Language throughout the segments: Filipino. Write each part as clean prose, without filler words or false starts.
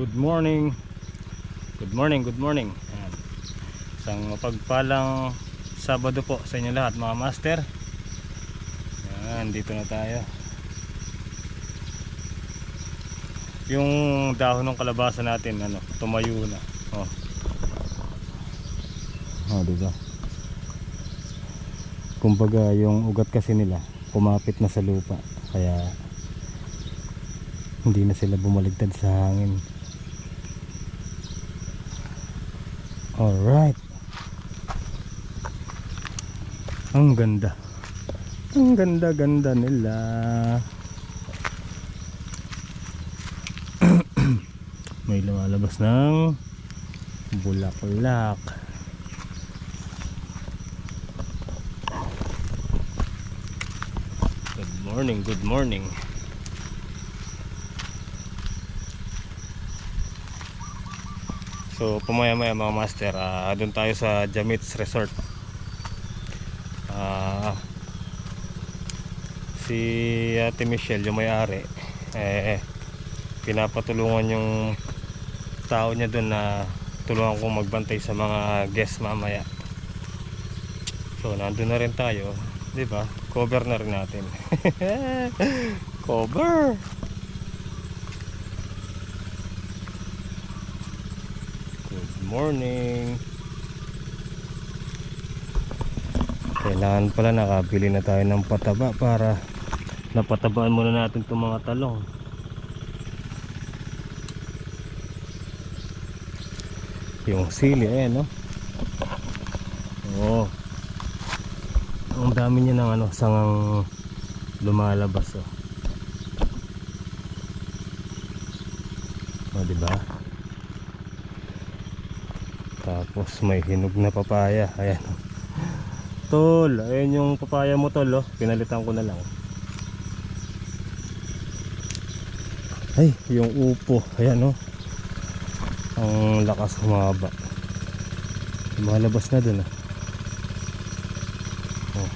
Good morning. Good morning, good morning. Ayan. Isang mapagpalang Sabado po sa inyo lahat mga master. Ayan, dito na tayo. Yung dahon ng kalabasa natin tumayo na. Diba? Kumbaga yung ugat kasi nila kumapit na sa lupa, kaya hindi na sila bumaligtad sa hangin. Alright. Ang ganda. Ang ganda-ganda nila. May lumalabas ng bulaklak. Good morning, good morning. So pamaya-maya mga master, doon tayo sa Jamit's Resort. Si Ate Michelle, yung may-ari, pinapatulungan yung tao niya doon na tulungan kong magbantay sa mga guests mamaya. So nandun na rin tayo, di ba? Cover na rin natin. Cover. Good morning. Kailangan pala nakabili na tayo ng pataba para napatabaan muna natin itong mga talong. Yung sili, ayan, no? Oo. Ang dami niya ng sangang lumalabas, oh. Oh, diba? Tapos may hinog na papaya, ayan. Tol, ayan yung papaya mo, tol, oh. Pinalitan ko na lang. Ay, yung upo, ayan, oh. Ang lakas humaba. Lumalabas na dun, oh.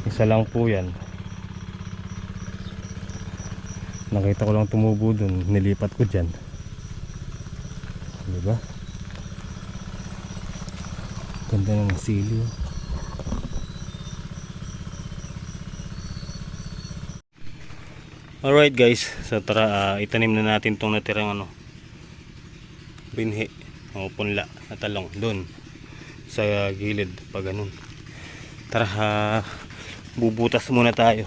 Isa lang po yan. Nakita ko lang tumubo dun, nilipat ko dyan. Diba? Ganda ng sili, oh. Alright guys, so tara, itanim na natin tong natirang binhi o punla na talong doon sa gilid pa ganun. Tara, bubutas muna tayo.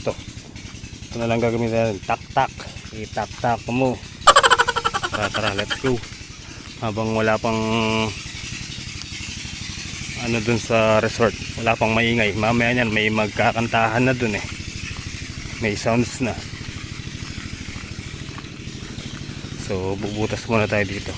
Ito na lang gagamitin natin. Tak-tak, itak-tak mo. Tara, let's go. Habang wala pang dun sa resort, wala pang maingay. Mamaya niyan may magkakantahan na dun, may sounds na. So bubutas muna tayo dito.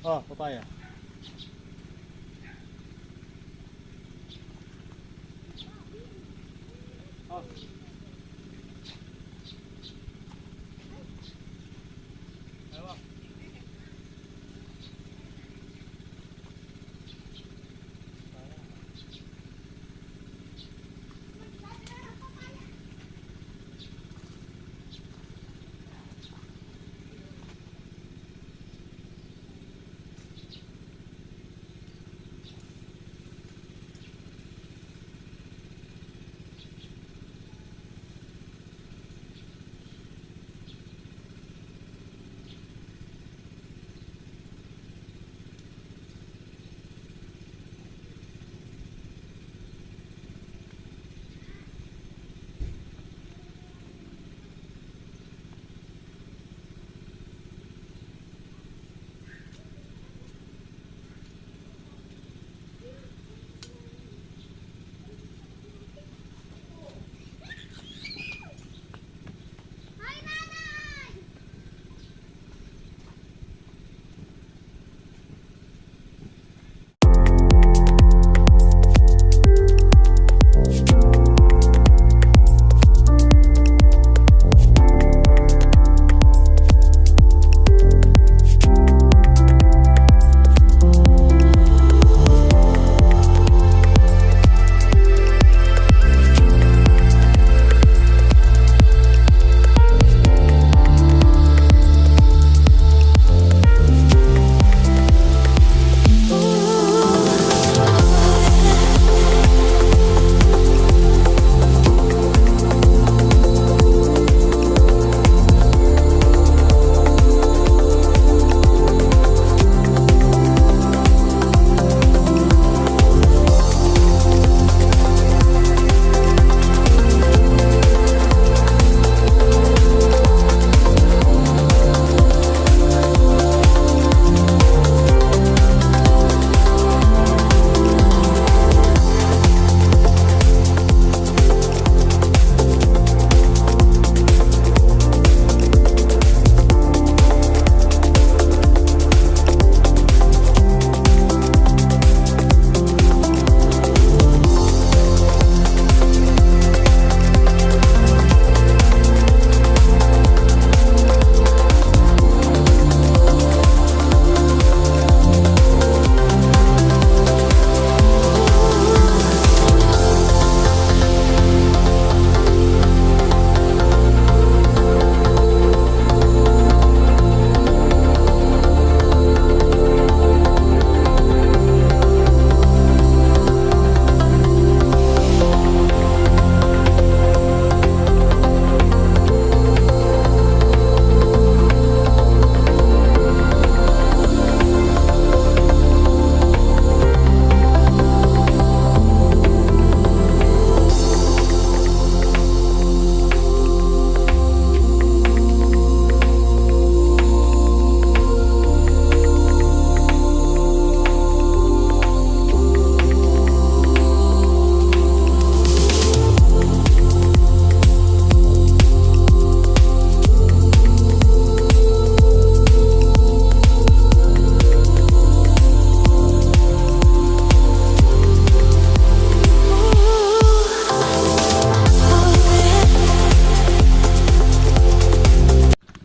Oh, papaya. Oh. Ewa.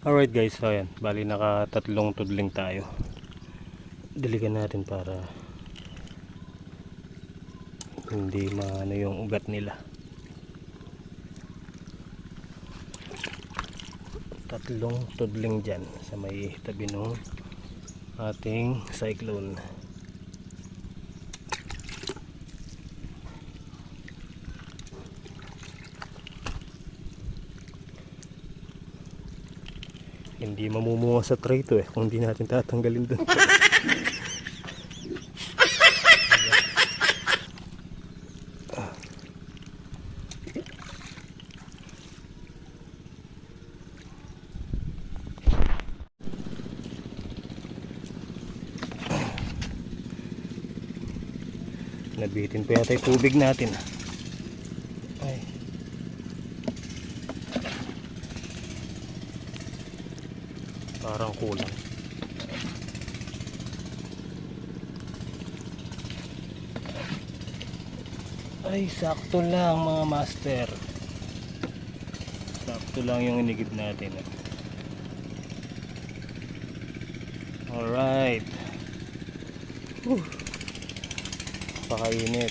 Alright guys, so ayan, bali naka 3 tudling tayo. Diligan natin para hindi maano yung ugat nila. 3 tudling dyan sa may tabi ng ating cyclone. Hindi mamumunga sa tray to kung hindi natin tatanggalin dun. Nabitin pa yata yung tubig natin. Ay. Parang kulang. Ay, sakto lang mga master. Sakto lang yung inigib natin. Alright. Pakainit.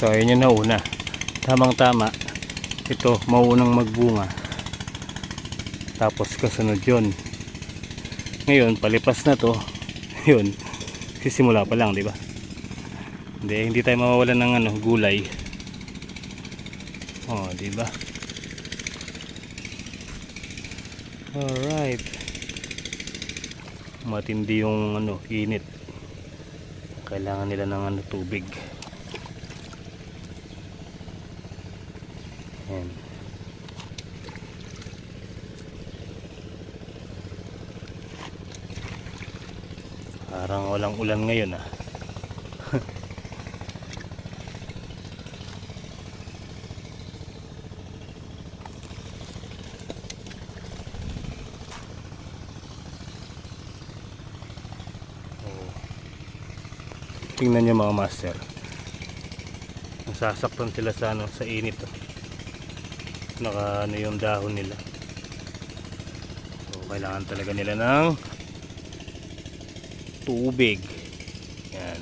So ayun yung nauna. Tamang tama. Ito mauunang magbunga. Tapos kasunod yun. Ngayon palipas na to. Yun. Sisimula pa lang, di ba? Hindi tayo mawawalan ng gulay. Oh, di ba? Alright. Matindi yung init. Kailangan nila ng tubig. Ayan. Parang walang ulan ngayon ah. Tingnan nyo mga master, nasasaktan sila sa sa init naka yung dahon nila. So kailangan talaga nila ng tubig. Yan,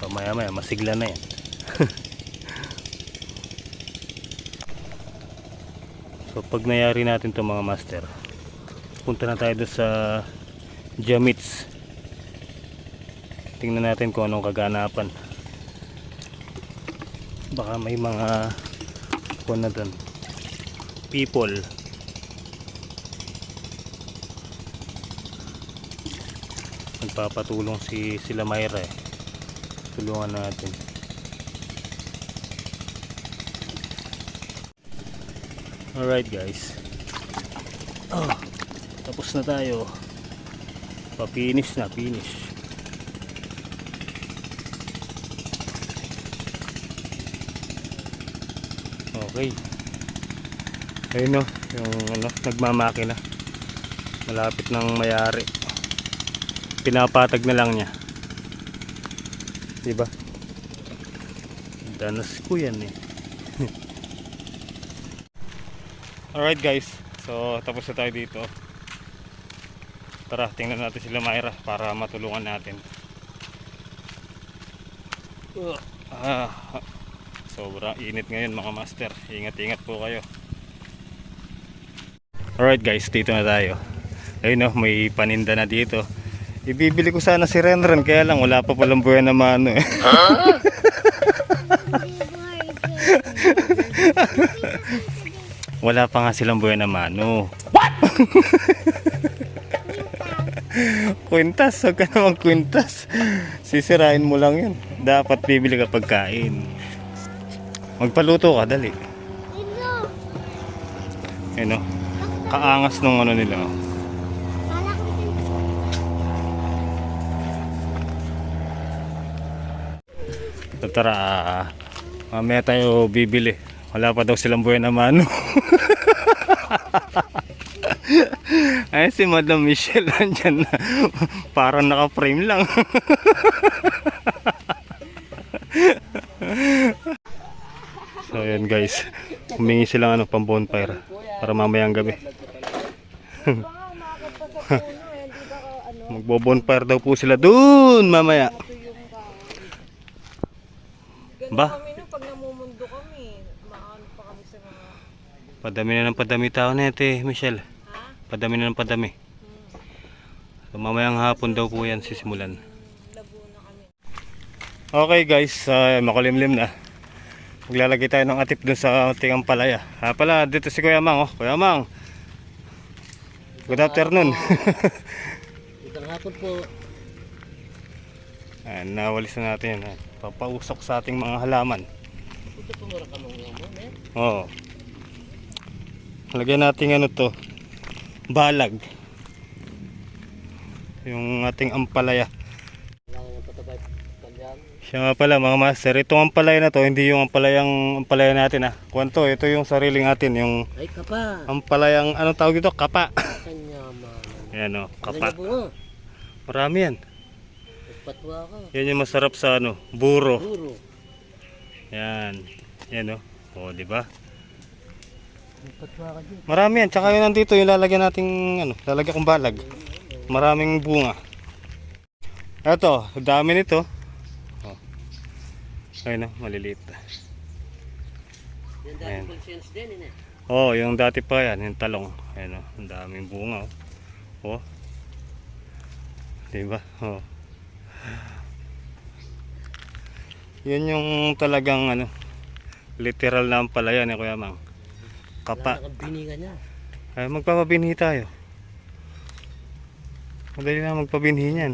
pamaya maya masigla na yan. So pag nayari natin to mga master, punta na tayo doon sa Jamits. Tingnan natin kung anong kaganapan. Baka may mga na doon people. Nagpapatulong sila Myra eh. Tulungan natin. Alright guys. Tapos na tayo. Finish na, finish. Okay. Ayun yung nagmamakina. Malapit ng mayari. Pinapatag na lang niya. Diba? Danas ko yan eh. Alright guys. So tapos na tayo dito. Tara, tingnan natin sila Myra para matulungan natin. Sobrang init ngayon mga master. Ingat-ingat po kayo. Alright guys, dito na tayo. Ayun may paninda na dito. Ibibili ko sana si Renren, kaya lang wala pa palang buwan na mano eh. Wala pa nga silang buwan na mano. What? Kwintas, huwag ka na magkwintas. Sisirain mo lang yun. Dapat bibili ka pagkain. Magpaluto ka, dali. Ayun kaangas nung nila. Tara, mamaya tayo bibili. Wala pa daw silang buwan na mano. Ay, si Madam Michelle andyan na. Parang naka-frame lang. So yun guys, humingi silang pang bonfire para mamayang gabi. Magbo-bonfire daw po sila dun mamaya. Ba? Pag namumundo kami, maano pa kami sa mga... Padami na ng padami tao na ito Michelle. Ha? Padami na ng padami. So, mamayang hapon daw po yan sisimulan. Laguna kami. Okay guys, makulimlim na. Maglalagay tayo ng atip dun sa ating ampalaya. Pala, dito si Kuya Mang. Kuya Mang, good afternoon. Itang hapon po. Nawalis na natin yan. Papausok sa ating mga halaman. Ito po mura kamong mo, eh? Oo. Lagyan natin to, balag. Yung ating ampalaya. Siya nga pala mga master, itong ampalaya na to, hindi yung ampalaya natin Kwanto, ito yung sariling atin, yung ay kapa. ampalayang, anong tawag dito? Kapa. Kanyaman. Ayan o, Ano kapa. na bunga? Marami yan. Nagpatwa ka. Yan yung masarap sa ano, buro. Puro. Yan. Yan o. O, di ba? Nagpatwa ka dyan. Marami yan. Tsaka yun nandito yung lalagyan nating ano, lalagyan kong balag. Maraming bunga. Eto, dami nito. Oh. Ayun o, maliliit. Yan Ayan. dati conscience din, eh. Oh, yung dati pa yan, yung talong. Ayun o, ang daming bunga oh. Oh. Diba? Oh. Yan yung talagang ano, literal na ampalayan eh, Kuya Mang. Kapa. Wala na kang bininga niya. Ay, magpapabinhi tayo. Madali na magpabinhi niyan.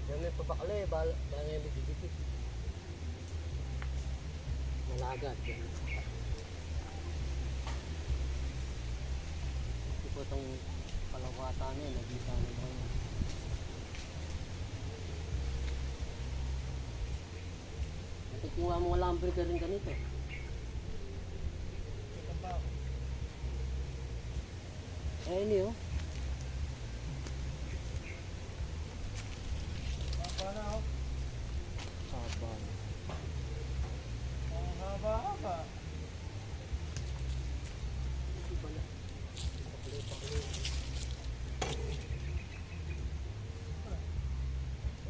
Yan may papakali, bala yung bibigit. Malagad. Yan. Ito po itong kalawata na yun, nagisa na ba yun? Natikuha mo nga lambre ka rin ganito. Eh, ini oh. Haba. Haba-haba.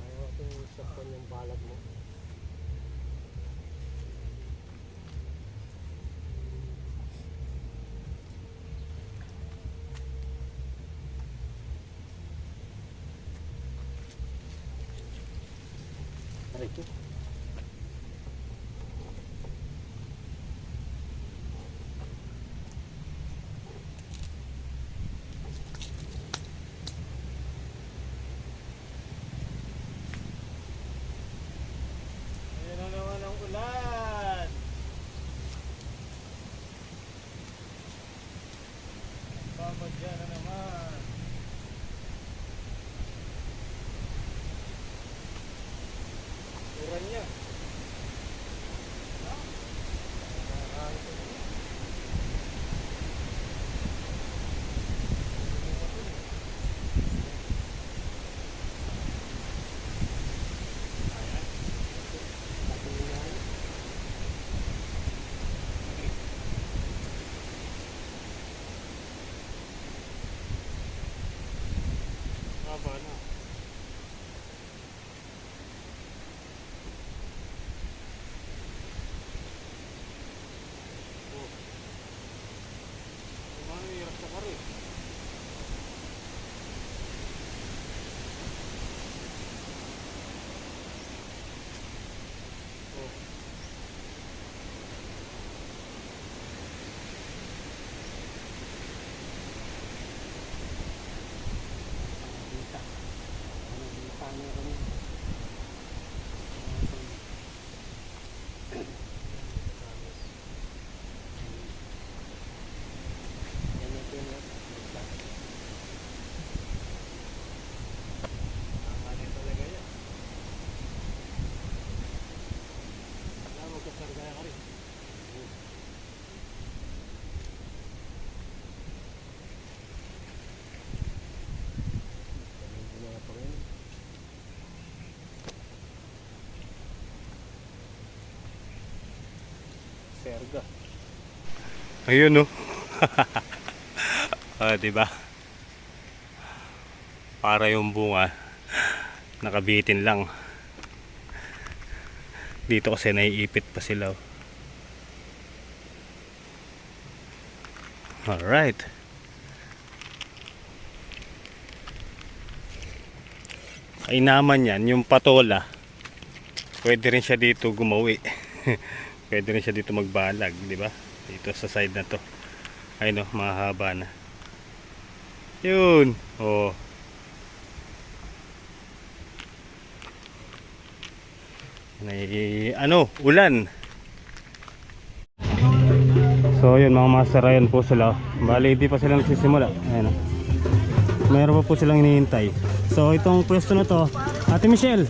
Ayaw itong sakpan yung balag mo. Aray ko. Ayan na naman ang ulan. Pamadya na naman. Uran niya. Haba na. Oh. Kumano hirap sa kari. Oh. Dita. Ano dita na kami. Yan ito yung dita. Tama na talaga yan. Wala magkasarga ka rin. Mga pa rin. Serga. Ayun oh. Ah, di ba? Para yung bunga nakabitin lang. Dito kasi naiipit pa sila. Oh. Alright. Kainaman yan, yung patola. Pwede rin siya dito gumawi. Pwede rin siya dito magbalag, di ba? Dito sa side na to. Ayun oh, mahaba na. Yun. Oh. Ulan. So yun mga master, ayan po sila. Bali di pa sila nagsisimula. Ayan oh. Meron pa po silang hinihintay. So itong pwesto na to, Ate Michelle,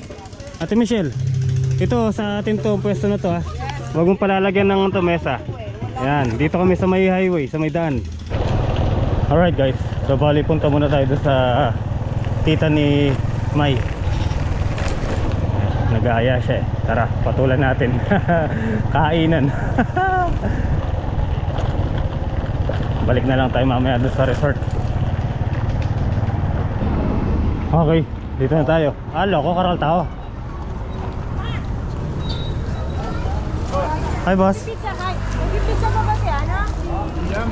ito sa atin to pwesto na to ha. Huwag mong palalagyan ng to mesa. Ayan, dito kami sa may highway, sa may daan. Alright guys, so bali punta muna tayo doon sa tita ni May. Nag-aaya siya eh. Tara, patulan natin. Kainan. Balik na lang tayo mamaya doon sa resort. Okay, dito na tayo. Loko, karal tao. Hi boss. Pizza, hi. Nag-pizza pa ba si Ana? Kaya.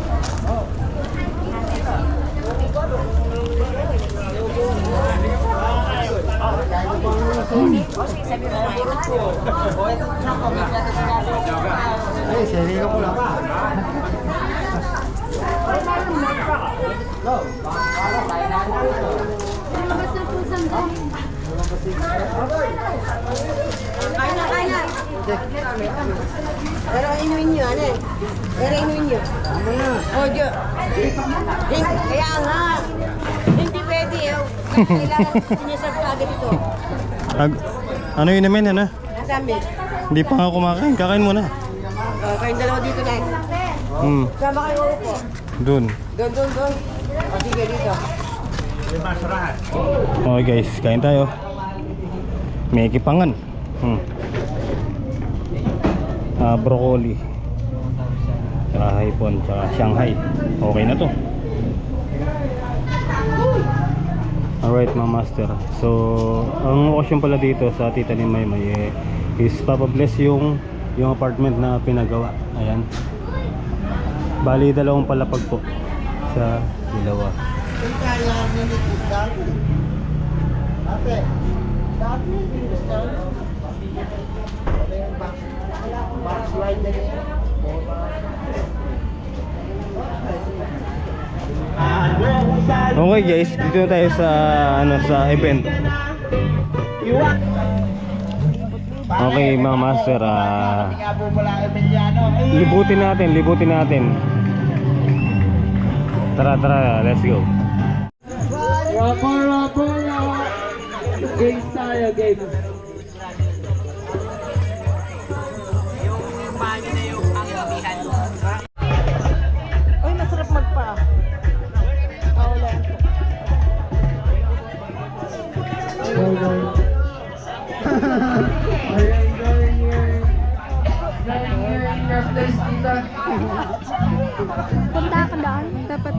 Pero inuin nyo, ano eh? Pero inuin nyo. Oh, Diyo. Kaya nga. Hindi pwede eh. Kailangan siniserve ka agad ito. Ano yun namin, ano? Nasami. Hindi pa nga kumakain, kakain muna. Kayong dalawa dito na. Sama kayo upo. Doon. Doon. O sige, dito. Okay guys, kain tayo. May kipangan. Broccoli, tsaka hipon, tsaka Shanghai. Okay na to. Alright mga master. So ang okasyon pala dito sa tita ni Maymay is papabless yung apartment na pinagawa. Ayan. Bali 2 palapag po sa Ilawa. Okay guys, dito na tayo sa sa event. Okay mga master, libutin natin. Tara, let's go. Rapper, games tayo, games. Uy, masarap magpa. Wala. Punta ka doon, dapat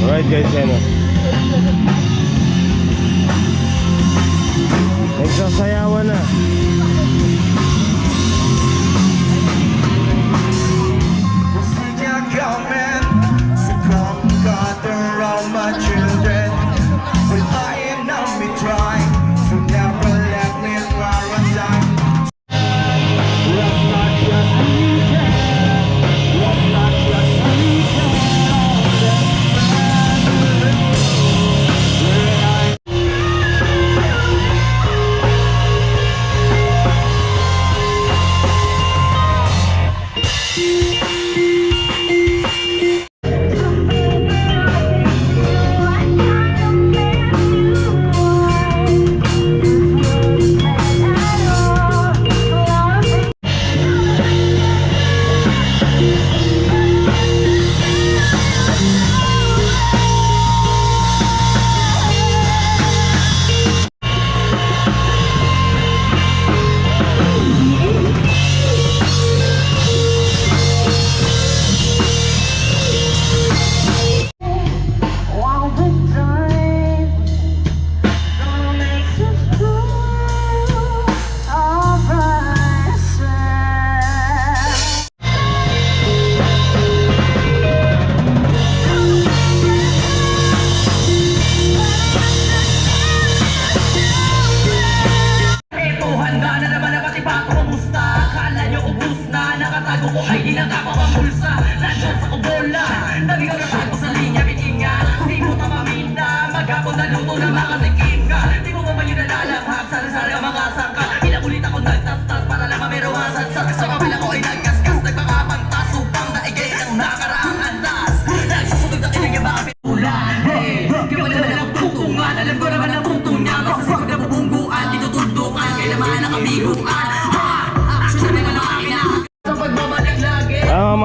Alright guys,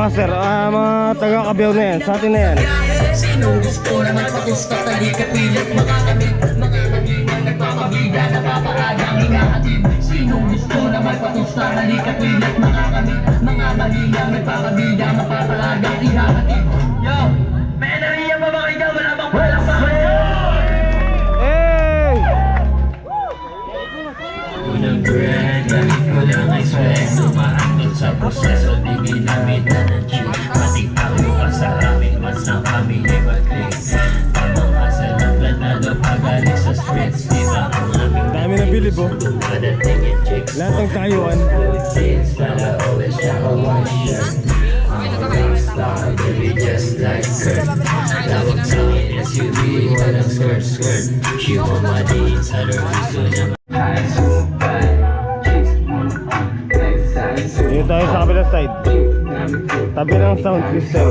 Master, mga taga-Kabiyaw na yan, sa atin na yan. Sinong gusto na magpagusta, talikat pilit makakamit. Mga magiging nagpapabida, napapaagang hinahatid. Sinong gusto na magpagusta, talikat pilit makakamit. Mga magiging nagpapabida, napapaagang hinahatid. Yo, may enerhiya pa ba kayo? Wala bang walang bakit? Hey! Unang brand, gamit ko lang ay swag. Sumahandol sa proseso, di ginamitan ng cheat. Pati ako ka sa amin, mas na kami ibag-click. Tamang asa ng planado, pagaling sa streets. Diba ang aming Dami na bilib, oh. padating yung chicks. Lahat ng kayuan. Blue jeans, para always check a white shirt. I'm a rockstar, baby, just like Kurt. Tawag sa akin SUV, walang skirt. She want my jeans, ano gusto niya. Dito tayo sa kabilang side. Tabi ng sound system.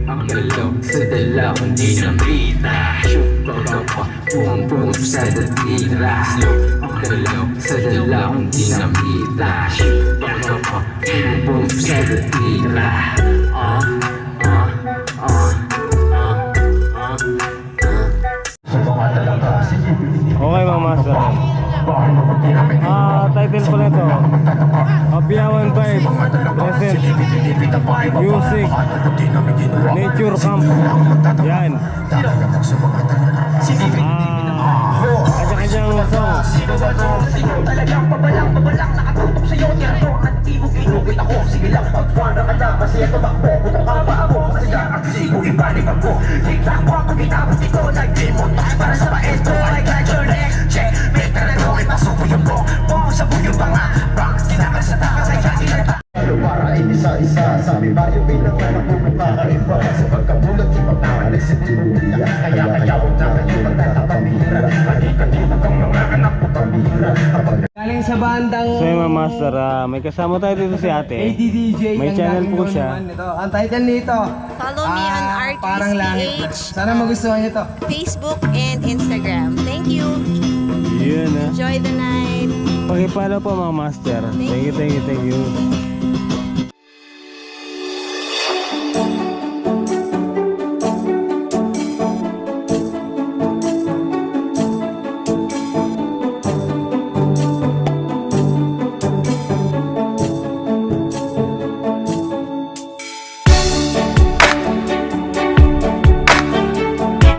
Ang galaw sa dala kung di namita. Boom boom sa datira. Ang galaw sa dala kung di namita. Boom boom sa datira. Okay mga master. Title pala ito, Kabiyawan Vibe present Music Nature Camp. Yan. Kanya-kanyang song. Talagang pabalang nakatutok sa'yo. Tiyado ang antibo, kinukit ako. Sige lang, pag-fun ang alam. Masaya tumakbo, putang ka pa ako. Masaya ang sisibo, ibalik ako. Tic-tac ko, kumitabot ito like demon. Para sa maestro, I got your neck. Check, may talago, ipasuko yung bong. Bong sa buyo pa nga. Rock, tinakal sa takas, ay jackie na para isa-isa sa aming bayo bilang na magpapakaiba sa pagkabulat yung pagkakalig sa tinuliya kaya huwag na kayo magtatapamira halika kang mga anak ko pamira Galing sa bandang So yung mga master, may kasama tayo dito si ate. ADDJ. May ang channel laging po doon siya. naman nito. Ang title nito, Follow me on Parang Langit. Artist PH, Sana magustuhan nyo to. Facebook and Instagram. Thank you. Yun Enjoy the night. Pakipalo po mga master. Thank you.